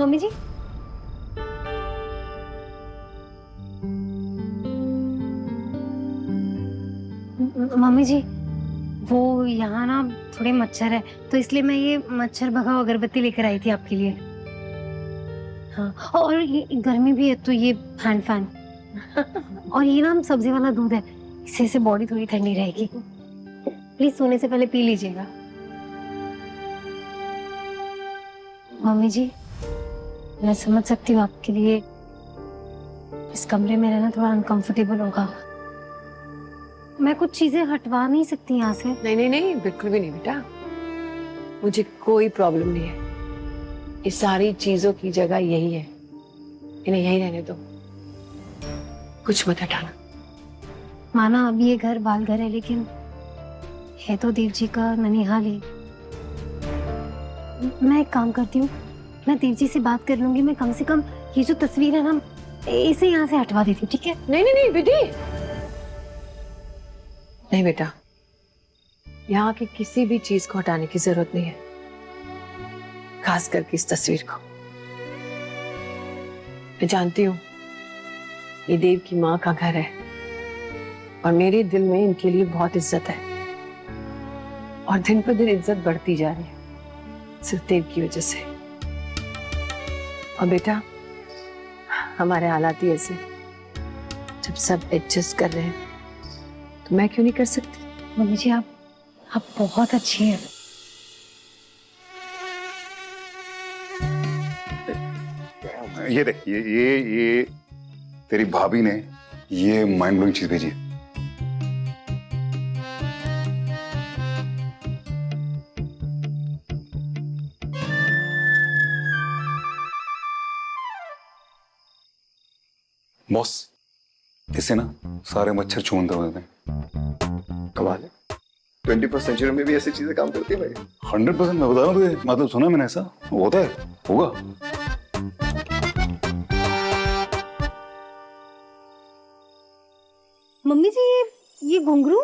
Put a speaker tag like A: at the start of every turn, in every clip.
A: Mummy जी, mummy जी, वो यहाँ ना थोड़े मच्छर है, तो इसलिए मैं ये मच्छर भगाओ अगरबत्ती लेकर आई थी आपके लिए। हाँ, और ये गर्मी भी है तो ये हैंड फैन। और ये ना सब्जी वाला दूध है, इससे से बॉडी थोड़ी ठंडी रहेगी। प्लीज सोने से पहले पी लीजिएगा। मम्मी जी, मैं समझ सकती हूँ आपके लिए इस कमरे में रहना थोड़ा अनकंफर्टेबल होगा। मैं कुछ चीजें हटवा नहीं सकती यहाँ से।
B: नहीं नहीं नहीं, बिल्कुल भी नहीं बेटा, मुझे कोई प्रॉब्लम नहीं है। ये सारी चीजों की जगह यही है, इन्हें यही रहने दो, कुछ मत हटाना।
A: माना अब ये घर बाल घर है, लेकिन है तो देव जी का ननिहाल ही। मैं एक काम करती हूँ, मैं देव जी से बात कर लूंगी। मैं कम से कम ये जो तस्वीर है ना, इसे यहाँ से हटवा देती हूँ, ठीक है?
B: नहीं नहीं नहीं बेटी, नहीं बेटा, यहाँ की किसी भी चीज को हटाने की जरूरत नहीं है, खास करके इस तस्वीर को। मैं जानती हूँ ये देव की माँ का घर है और मेरे दिल में इनके लिए बहुत इज्जत है, और दिन पर दिन इज्जत बढ़ती जा रही है सिर्फ देव की वजह से। और बेटा, हमारे हालात ही ऐसे, जब सब एडजस्ट कर रहे हैं तो मैं क्यों नहीं कर सकती?
A: मम्मी जी, आप बहुत अच्छी हैं।
C: ये देख, ये तेरी भाभी ने ये माइंड ब्लोइंग चीज भेजी है। बॉस, इससे ना सारे मच्छर छूंदर हो जाते हैं।
D: कमाल है, 21st सेंचुरी में भी ऐसी चीजें काम करती है भाई।
C: 100% मैं बता रहा हूँ तुझे, मतलब सुना मैंने, ऐसा होता है, होगा।
A: मम्मी जी, ये घुंघरू?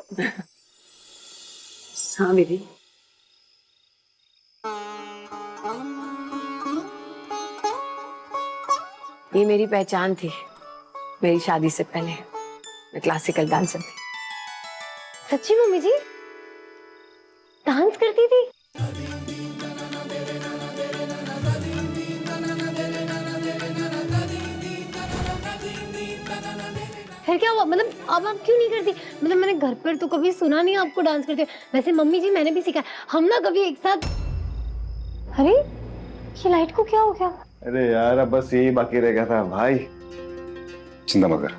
B: हाँ दीदी, ये मेरी पहचान थी मेरी शादी से पहले। मैं क्लासिकल डांसर थी।
A: सच्ची मम्मी जी डांस करती थी? फिर क्या हुआ? मतलब अब आप क्यों नहीं करती? मतलब मैंने घर पर तो कभी सुना नहीं आपको डांस करते हुए। वैसे मम्मी जी, मैंने भी सीखा है। हम ना कभी एक साथ। अरे ये लाइट को क्या हो गया?
D: अरे यार, अब बस यही बाकी रह गया था भाई।
C: चिंता मत कर,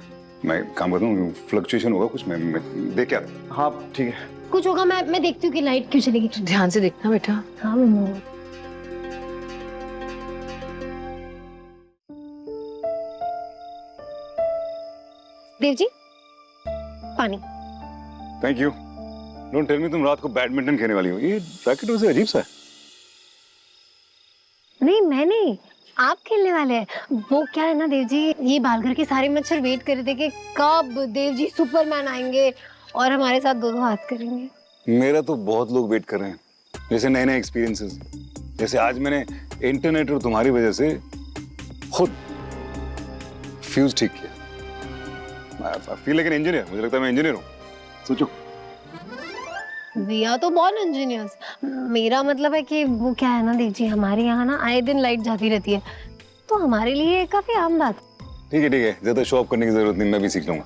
C: मैं काम करता हूँ, फ्लक्चुएशन होगा कुछ, मैं देख के आता।
D: हाँ ठीक है।
A: कुछ होगा, मैं देखती हूँ कि लाइट क्यों चलेगी।
B: ध्यान से देखना बेटा।
A: हाँ मम्मी। देव जी, पानी।
C: Thank you. Don't tell me तुम रात को बैडमिंटन खेलने वाली हो। ये रैकेट वैसे अजीब सा है।
A: नहीं, मैं नहीं, आप खेलने वाले हैं। वो क्या है ना देव जी, ये बालघर के सारे मच्छर वेट कर रहे थे कि कब देव जी सुपरमैन आएंगे और हमारे साथ दो हाथ करेंगे।
C: मेरा तो बहुत लोग वेट कर रहे हैं, जैसे नए नए एक्सपीरियंसेस। जैसे आज मैंने इंटरनेट और तुम्हारी वजह से खुद फ्यूज ठीक किया। I feel like an engineer, मुझे लगता है मैं इंजीनियर हूँ। सोचो।
A: वी आर तो बॉर्न इंजीनियर्स। मेरा मतलब है कि वो क्या है ना देव जी, हमारे यहाँ ना आए दिन लाइट जाती रहती है, तो हमारे लिए काफी आम बात।
C: ठीक है, ज्यादा शो ऑफ करने की जरूरत नहीं, मैं भी सीख लूंगा।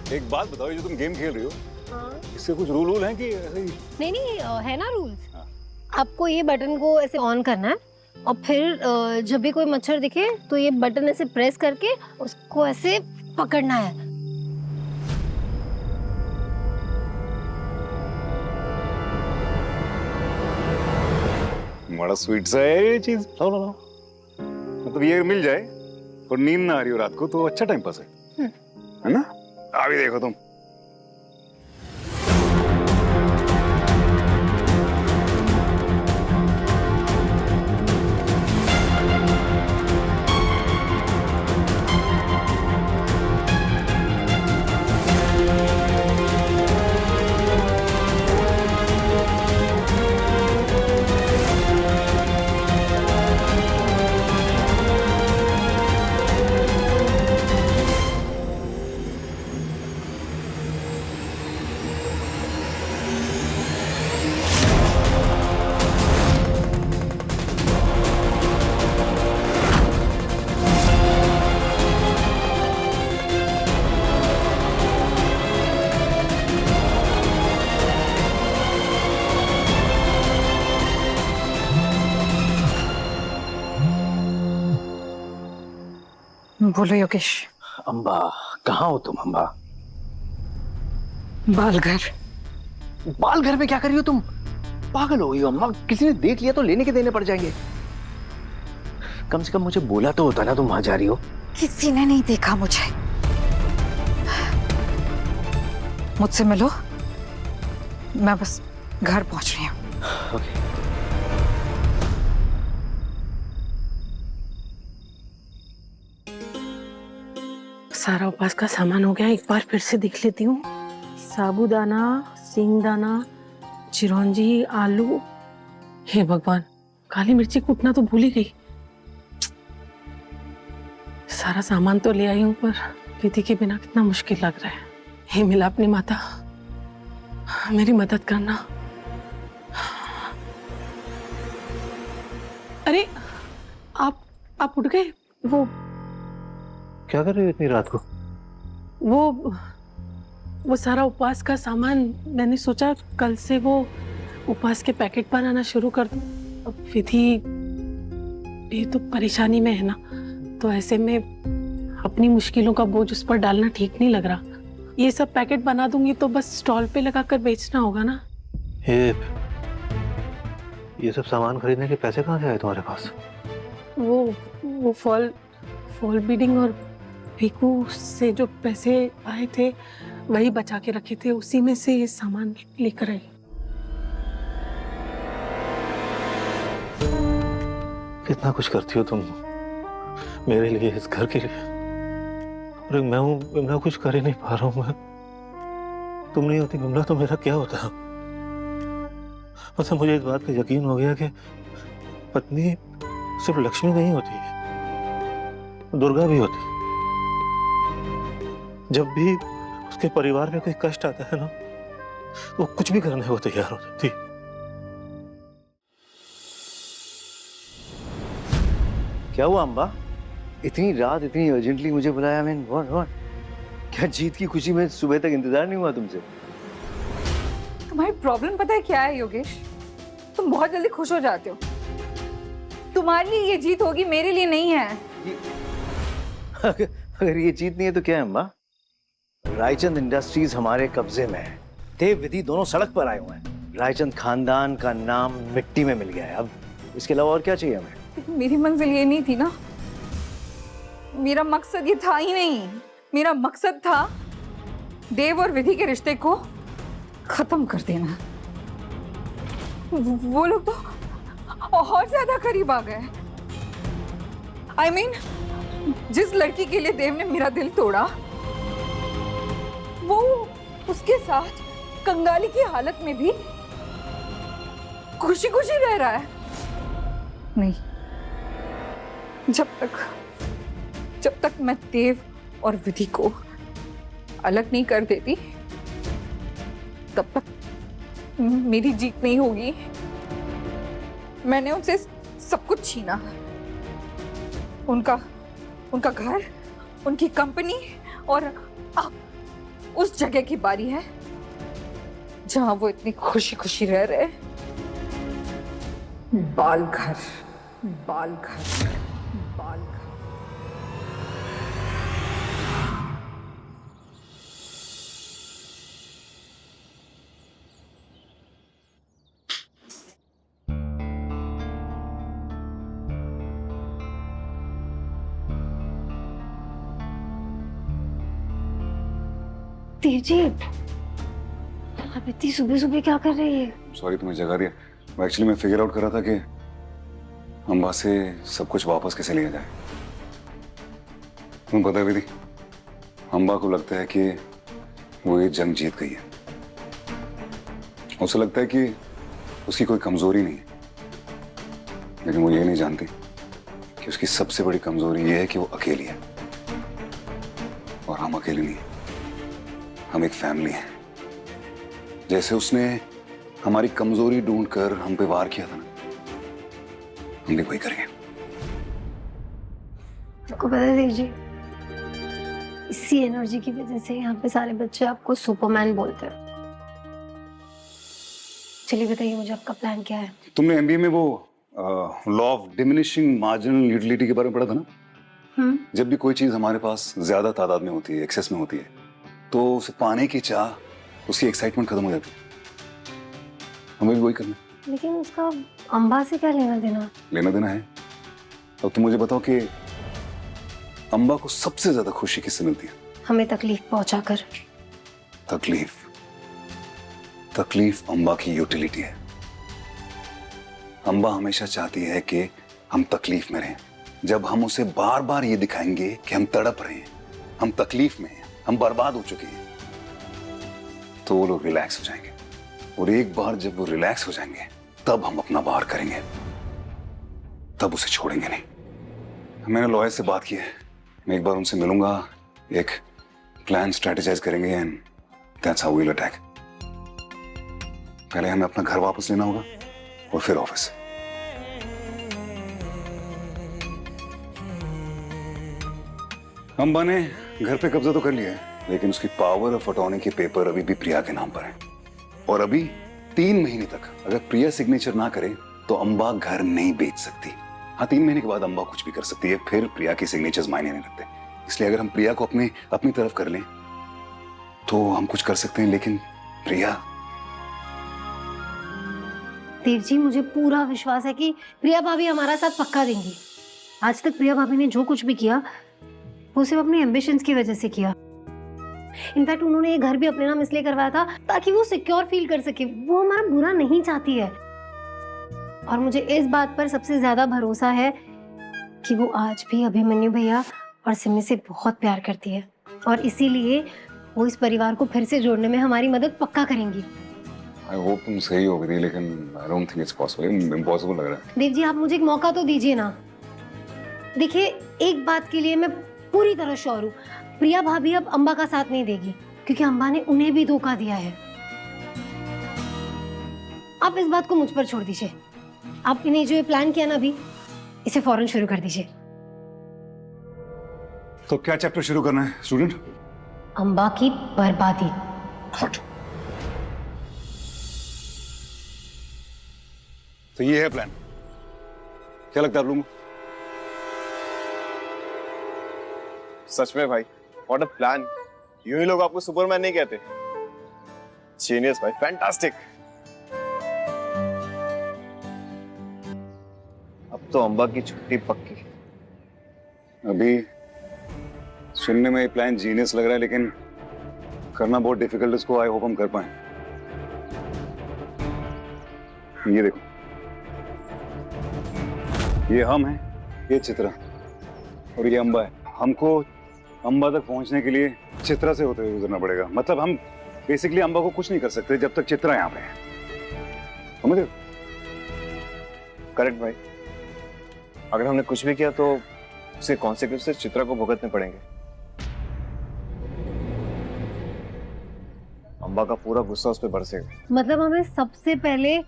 C: एक बात बताओ, ये जो तुम गेम खेल रही हो,
A: हाँ?
C: इसके कुछ रूल हैं कि ऐसे ही?
A: नहीं, है ना रूल्स। आपको ये बटन को ऐसे ऑन करना है और फिर जब भी कोई मच्छर दिखे तो ये बटन ऐसे प्रेस करके उसको ऐसे पकड़ना है।
C: बड़ा स्वीट सा है ये चीज। लो। मतलब ये मिल जाए और नींद ना आ रही हो रात को तो अच्छा टाइम पास है ना? अभी देखो तुम।
E: बोलो योगेश।
F: अम्बा, कहाँ हो तुम अम्बा?
E: बालघर।
F: बाल घर में क्या कर रही हो तुम? पागल हो गई हो अम्मा, किसी ने देख लिया तो लेने के देने पड़ जाएंगे। कम से कम मुझे बोला तो होता ना तुम वहां जा रही हो।
E: किसी ने नहीं देखा मुझे। मुझसे मिलो, मैं बस घर पहुंच रही हूँ।
F: ओके।
G: सारा उपास का सामान हो गया, एक बार फिर से देख लेती हूँ। साबूदाना, सींगदाना, चिरौंजी, आलू। हे भगवान, काली मिर्ची कूटना तो भूल ही गई। सारा सामान तो ले आई हूँ, पर विधि के बिना कितना मुश्किल लग रहा है। हे मिला अपनी माता, मेरी मदद करना। अरे आप उठ गए? वो
F: क्या कर रही हो इतनी रात को?
G: वो सारा उपवास का सामान मैंने सोचा कल से वो उपवास के पैकेट बनाना शुरू कर दूं। अब विधि ये तो परेशानी में है ना, तो ऐसे में अपनी मुश्किलों का बोझ उस पर डालना ठीक नहीं लग रहा। ये सब पैकेट बना दूंगी तो बस स्टॉल पे लगाकर बेचना होगा ना।
F: ये सब सामान खरीदने के पैसे कहाँ से आए तुम्हारे पास?
G: वो फॉल बीडिंग और पीकू से जो पैसे आए थे वही बचा के रखे थे, उसी में से ये सामान लेकर आई।
F: कितना कुछ करती हो तुम मेरे लिए, इस घर के लिए। और मैं कुछ कर ही नहीं पा रहा हूँ। मैं तुम नहीं होती विमला तो मेरा क्या होता। मतलब मुझे इस बात का यकीन हो गया कि पत्नी सिर्फ लक्ष्मी नहीं होती, दुर्गा भी होती। जब भी उसके परिवार में कोई कष्ट आता है ना, तो वो कुछ भी करने को तैयार हो जाती। क्या हुआ अम्बा? इतनी रात इतनी अर्जेंटली मुझे बुलाया? व्हाट? क्या जीत की खुशी में सुबह तक इंतजार नहीं हुआ तुमसे?
E: तुम्हारी प्रॉब्लम पता है क्या है योगेश? तुम बहुत जल्दी खुश हो जाते हो। तुम्हारे लिए ये जीत होगी, मेरे लिए नहीं है।
F: अगर ये जीत नहीं है तो क्या है अम्बा? रायचंद इंडस्ट्रीज हमारे कब्जे में है। देव विधि दोनों सड़क पर आए हुए हैं। रायचंद खानदान का नाम मिट्टी में मिल गया है। अब इसके अलावा और क्या चाहिए हमें?
E: मेरी मंजिल ये नहीं थी ना, मेरा मकसद ये था ही नहीं। मेरा मकसद था देव और विधि के रिश्ते को खत्म कर देना। वो लोग तो और ज्यादा करीब आ गए। I mean, जिस लड़की के लिए देव ने मेरा दिल तोड़ा, वो उसके साथ कंगाली की हालत में भी खुशी खुशी रह रहा है। नहीं, जब तक मैं देव और विधि को अलग नहीं कर देती, तब तक मेरी जीत नहीं होगी। मैंने उनसे सब कुछ छीना, उनका घर, उनकी कंपनी, और अब उस जगह की बारी है जहां वो इतनी खुशी खुशी रह रहे। बालघर, बालघर, बालघर।
A: देव जी, आप इतनी सुबह सुबह क्या कर रही है?
C: सॉरी तुम्हें जगा दिया। एक्चुअली मैं फिगर आउट कर रहा था कि अम्बा से सब कुछ वापस कैसे लिया जाए। तुम्हें पता है विधि, अम्बा को लगता है कि वो ये जंग जीत गई है। उसे लगता है कि उसकी कोई कमजोरी नहीं है, लेकिन वो ये नहीं जानती कि उसकी सबसे बड़ी कमजोरी ये है कि वो अकेली है। और हम अकेले नहीं हैं, हम एक फैमिली हैं। जैसे उसने हमारी कमजोरी ढूंढकर हम पे वार किया था ना, हम भी वही करेंगे।
A: आपको पता है देव जी, इसी एनर्जी की वजह से यहाँ पे सारे बच्चे आपको सुपरमैन बोलते हैं। चलिए बताइए मुझे, आपका प्लान क्या है?
C: तुमने एमबीए में वो law of diminishing marginal utility के बारे में पढ़ा था ना? जब भी कोई चीज हमारे पास ज्यादा तादाद में होती है, एक्सेस में होती है, तो उसे पाने की चाह, उसकी एक्साइटमेंट खत्म हो जाती है। हमें भी वही करना है।
A: लेकिन उसका अम्बा से क्या लेना देना?
C: लेना देना है। अब तुम मुझे बताओ कि अम्बा को सबसे ज्यादा खुशी किससे मिलती है?
A: हमें तकलीफ पहुंचाकर।
C: तकलीफ अम्बा की यूटिलिटी है। अम्बा हमेशा चाहती है कि हम तकलीफ में रहें। जब हम उसे बार बार ये दिखाएंगे कि हम तड़प रहे हैं, हम तकलीफ में हैं, हम बर्बाद हो चुके हैं, तो वो लोग रिलैक्स हो जाएंगे। और एक बार जब वो रिलैक्स हो जाएंगे, तब हम अपना बाहर करेंगे, तब उसे छोड़ेंगे नहीं। मैंने लॉयर से बात की है, मैं एक बार उनसे मिलूंगा, एक प्लान स्ट्रेटेजाइज करेंगे and that's how we will attack. पहले हमें अपना घर वापस लेना होगा और फिर ऑफिस। अम्बा ने घर पे कब्जा तो कर लिया है, लेकिन उसकी पावर ऑफ अटॉर्नी के पेपर अभी भी प्रिया के नाम पर है। और अभी 3 महीने तक अगर प्रिया सिग्नेचर ना करे तो अम्बा घर नहीं बेच सकती। हाँ, 3 महीने के बाद अम्बा कुछ भी कर सकती है, फिर प्रिया की सिग्नेचर्स मायने नहीं रखते। इसलिए अगर हम प्रिया को अपनी तरफ कर लें तो हम कुछ कर सकते हैं, लेकिन प्रिया।
A: देव जी, मुझे पूरा विश्वास है कि प्रिया भाभी हमारा साथ पक्का देंगी। आज तक प्रिया भाभी ने जो कुछ भी किया वो सिर्फ अपने एम्बिशंस की वजह से किया। इनफैक्ट उन्होंने ये घर भी अपने नाम इसलिए करवाया था ताकि वो सिक्योर फील कर सके। वो हमारा बुरा नहीं चाहती है। और मुझे इस बात पर सबसे ज्यादा भरोसा है कि वो आज भी अभिमन्यु भैया और सिमी से बहुत प्यार करती है, और इसीलिए वो इस परिवार को फिर से जोड़ने में हमारी मदद पक्का करेंगी।
C: आई होप तुम सही हो गई, लेकिन I don't think it's possible. Impossible लग रहा है।
A: देव जी, आप मुझे एक मौका तो दीजिए ना। देखिए, एक बात के लिए मैं पूरी तरह श्योर हूँ, प्रिया भाभी अब अम्बा का साथ नहीं देगी, क्योंकि अम्बा ने उन्हें भी धोखा दिया है। आप इस बात को मुझ पर छोड़ दीजिए। आपने जो ये प्लान किया ना अभी, इसे फौरन शुरू कर दीजिए।
C: तो क्या चैप्टर शुरू करना है स्टूडेंट?
A: अम्बा की बर्बादी।
C: हट। तो ये है प्लान। क्या लगता है आप लोगों को?
D: सच में भाई, व्हाट अ प्लान। यूं ही लोग आपको सुपरमैन नहीं कहते। जीनियस भाई, फैंटास्टिक। अब तो अम्बा की छुट्टी पक्की।
C: अभी सुनने में ये प्लान जीनियस लग रहा है, लेकिन करना बहुत डिफिकल्ट। इसको आई होप हम कर पाए। ये देखो, ये हम हैं, ये चित्रा और ये अम्बा है। हमको अम्बा तक पहुंचने के लिए चित्रा से होते हुए गुजरना पड़ेगा। मतलब हम बेसिकली अम्बा को कुछ नहीं कर सकते जब तक चित्रा यहाँ पे है। समझ रहे हो?
D: करेक्ट भाई। अगर हमने कुछ भी किया तो उसके कॉन्सिक्वेंसेस चित्रा को भुगतने पड़ेंगे। अम्बा का पूरा गुस्सा उस पर बरसेगा।
A: मतलब हमें सबसे पहले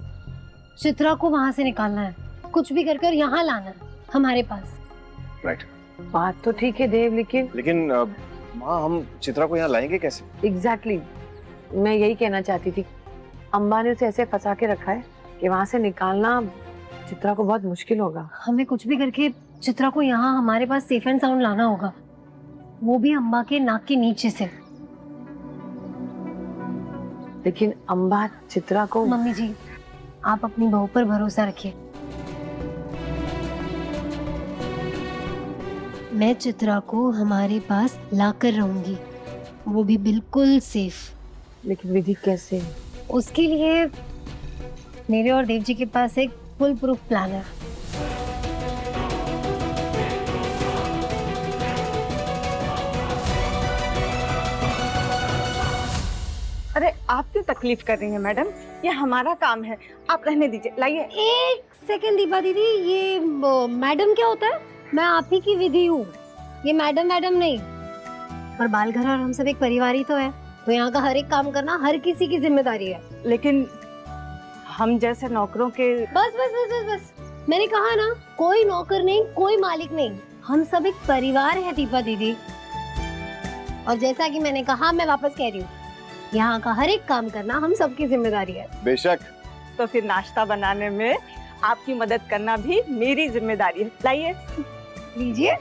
A: चित्रा को वहां से निकालना है, कुछ भी कर यहाँ लाना है हमारे पास।
C: राइट।
B: बात तो ठीक है देव, लेकिन
D: माँ, हम चित्रा को यहाँ लाएंगे कैसे?
B: एग्जैक्टली मैं यही कहना चाहती थी। अम्बा ने उसे ऐसे फंसा के रखा है कि वहां से निकालना चित्रा को बहुत मुश्किल होगा।
A: हमें कुछ भी करके चित्रा को यहाँ हमारे पास सेफ एंड साउंड लाना होगा, वो भी अम्बा के नाक के नीचे से।
B: लेकिन अम्बा चित्रा को।
A: मम्मी जी, आप अपनी बहू पर भरोसा रखिए। मैं चित्रा को हमारे पास लाकर रहूंगी, वो भी बिल्कुल सेफ।
B: लेकिन विधि कैसे?
A: उसके लिए मेरे और देव जी के पास एक फुल प्रूफ प्लान है।
H: अरे आप क्यों तकलीफ कर रही हैं मैडम, ये हमारा काम है, आप रहने दीजिए। लाइए।
A: एक सेकंड दीपा दीदी, ये मैडम क्या होता है? मैं आप ही की विधि हूँ, ये मैडम नहीं। और बालघर और हम सब एक परिवार ही तो है, तो यहाँ का हर एक काम करना हर किसी की जिम्मेदारी है।
H: लेकिन हम जैसे नौकरों के।
A: बस बस बस बस बस, मैंने कहा ना, कोई नौकर नहीं, कोई मालिक नहीं, हम सब एक परिवार है दीपा दीदी। और जैसा कि मैंने कहा, मैं वापस कह रही हूँ, यहाँ का हर एक काम करना हम सबकी जिम्मेदारी है।
D: बेशक।
H: तो फिर नाश्ता बनाने में आपकी मदद करना भी मेरी जिम्मेदारी है। लाइए।
A: लीजिए।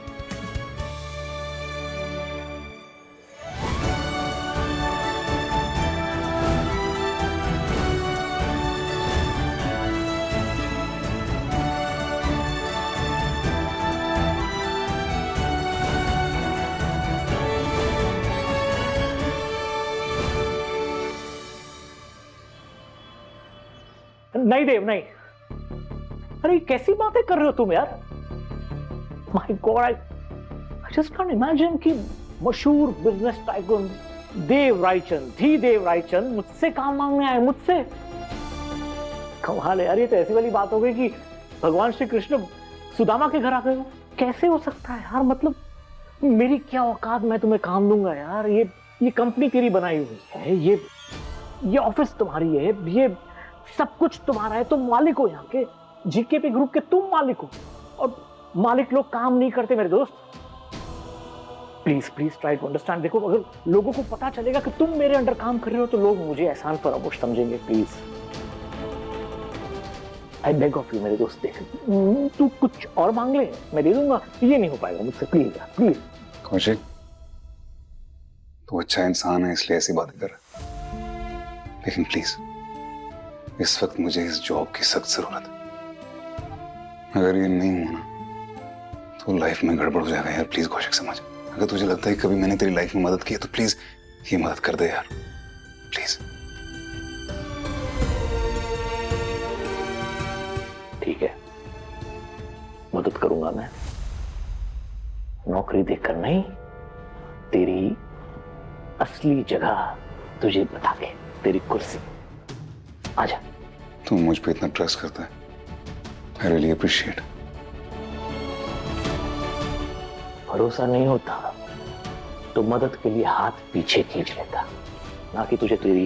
I: नहीं देव, नहीं। अरे कैसी बातें कर रहे हो तुम यार? My God, I just can't imagine कि मशहूर बिजनेस टाइकून देव रायचंद, धी देव रायचंद मुझसे काम मांगने आए, मुझसे। कमाल है यार, ये तो ऐसी वाली बात हो गई कि भगवान श्री कृष्ण सुदामा के घर आ गए हो। कैसे हो सकता है यार? मतलब मेरी क्या औकात, मैं तुम्हें काम दूंगा यार। ये कंपनी तेरी बनाई हुई है, ये ऑफिस तुम्हारी है, ये सब कुछ तुम्हारा है, तुम मालिक हो यहाँ के, जीकेपी ग्रुप के तुम मालिक हो। और मालिक लोग काम नहीं करते मेरे दोस्त। Please please try to understand. देखो, अगर लोगों को पता चलेगा कि तुम मेरे अंडर काम कर रहे हो तो लोग मुझे एहसान फरामोश समझेंगे। Please, I beg of you मेरे दोस्त। देख, तू कुछ और मांग ले, मैं दे दूंगा। ये नहीं हो पाएगा मुझसे, प्लीज यार, प्लीज।
C: कौशिक, तू अच्छा इंसान है इसलिए ऐसी बातें कर रहा है, लेकिन प्लीज इस वक्त मुझे इस जॉब की सख्त जरूरत है। अगर ये नहीं हुआ ना तो लाइफ में गड़बड़ हो जाएगा यार। प्लीज कौशिक समझ। अगर तुझे लगता है कि कभी मैंने तेरी लाइफ में मदद की है तो प्लीज ये मदद कर दे यार, प्लीज।
I: ठीक है, मदद करूंगा मैं। नौकरी देखकर नहीं, तेरी असली जगह तुझे बता के, तेरी कुर्सी। आजा।
C: तू मुझ पे इतना ट्रस्ट करता है, आई रियली अप्रिशिएट।
I: भरोसा नहीं होता तो मदद के लिए हाथ पीछे खींच लेता, ना कि तुझे तेरी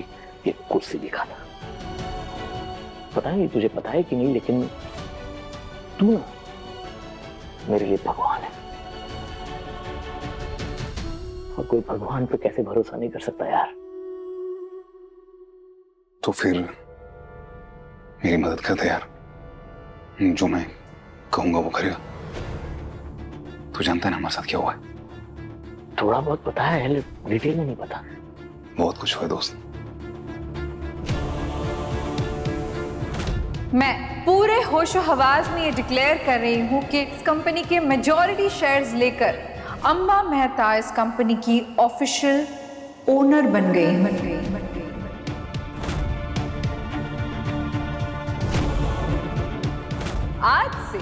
I: ये कुर्सी दिखाता। पता नहीं तुझे पता है कि नहीं, लेकिन तू ना मेरे लिए भगवान है। और कोई भगवान पे कैसे भरोसा नहीं कर सकता यार।
C: तो फिर मेरी मदद कर दे यार, जो मैं कहूंगा वो करेगा। तू जानता है ना हमारे साथ क्या हुआ है?
I: थोड़ा बहुत पता है, डिटेल में नहीं पता।
C: बहुत कुछ हुआ है दोस्त।
E: मैं पूरे होशो हवास में ये डिक्लेयर कर रही हूँ कि इस कंपनी के मेजॉरिटी शेयर्स लेकर अंबा मेहता इस कंपनी की ऑफिशियल ओनर बन गई। आज से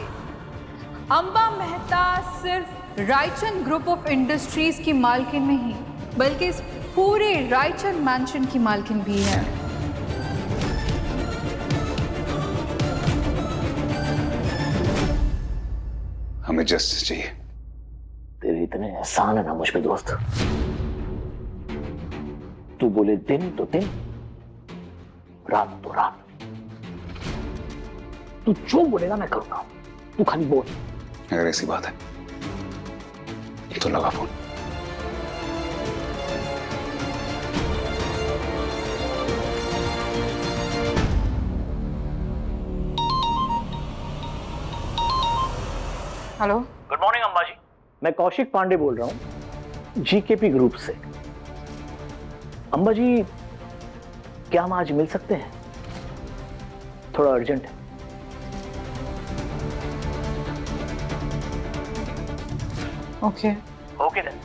E: अंबा मेहता सिर्फ रायचंद ग्रुप ऑफ इंडस्ट्रीज की मालकिन नहीं, बल्कि इस पूरे रायचंद मैंशन की मालकिन भी है।
C: हमें जस्टिस चाहिए।
I: तेरे इतने एहसान है ना मुझ पे दोस्त। तू बोले दिन तो दिन, रात तो रात। तू जो बोलेगा मैं करूंगा, तू खाली बोल।
C: अगर ऐसी बात है तो लगा phone.
E: Hello,
I: good morning Amba ji. मैं कौशिक पांडे बोल रहा हूं, जीकेपी ग्रुप से। अम्बा जी, क्या हम आज मिल सकते हैं? थोड़ा अर्जेंट है।
E: ओके।
I: Okay then.